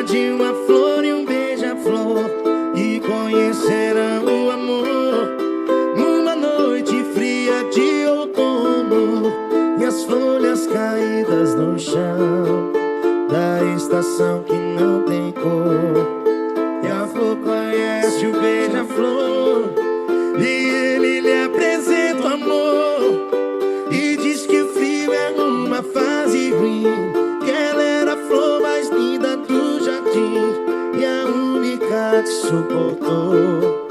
de uma flor e um beija-flor e conheceram o amor numa noite fria de outono, e as folhas caídas no chão da estação que não tem cor. E a flor conhece o beija-flor e ele lhe apresenta o amor e diz que o frio é uma fase ruim, que ela era a flor mais linda do jardim e a única que suportou.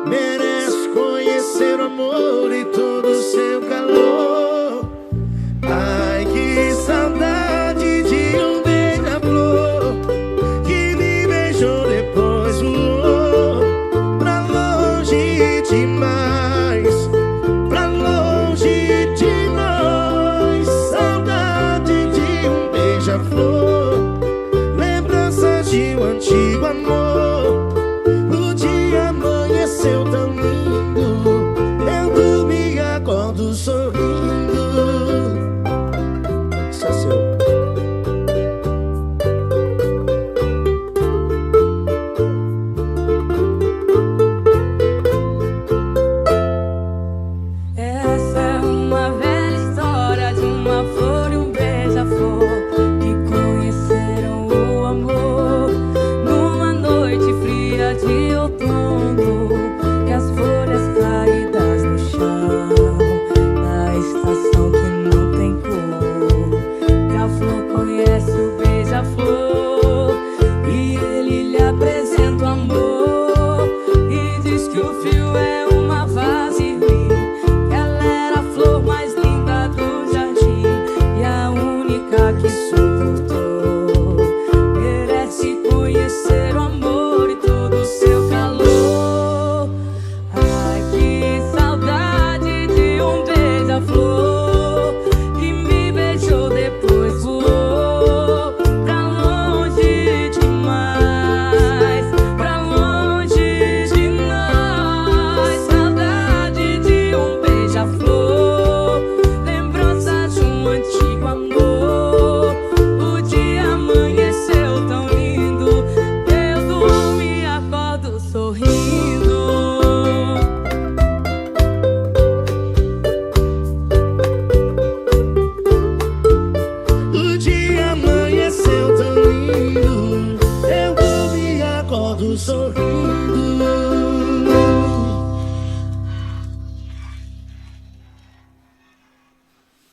Merece conhecer o amor e todo o seu calor. Ai, que saudade de um beija-flor que me beijou, depois voou pra longe demais, pra longe de nós. Saudade de um beija-flor, lembranças de um antigo amor. O dia amanheceu tão lindo, eu dormi e acordo sorrindo. Só seu. Essa é uma velha história de uma flor e um beija-flor que conheceram o amor numa noite fria de outono, e as folhas caídas no chão na estação que não tem cor. E a flor conhece o beija-flor e ele lhe apresenta o amor e diz que o fio é uma vase ruim, que ela era a flor mais linda do jardim e a única que suportou. Merece conhecer o amor e todo o seu calor. Ai, que saudade de um beija-flor que me beijou, depois voou pra longe demais, pra longe de nós. Saudade de um beija-flor, lembrança de um antigo amor. O dia amanheceu tão lindo, eu durmo e acordo sorrindo. O dia amanheceu tão lindo, eu dormi e acordo sorrindo.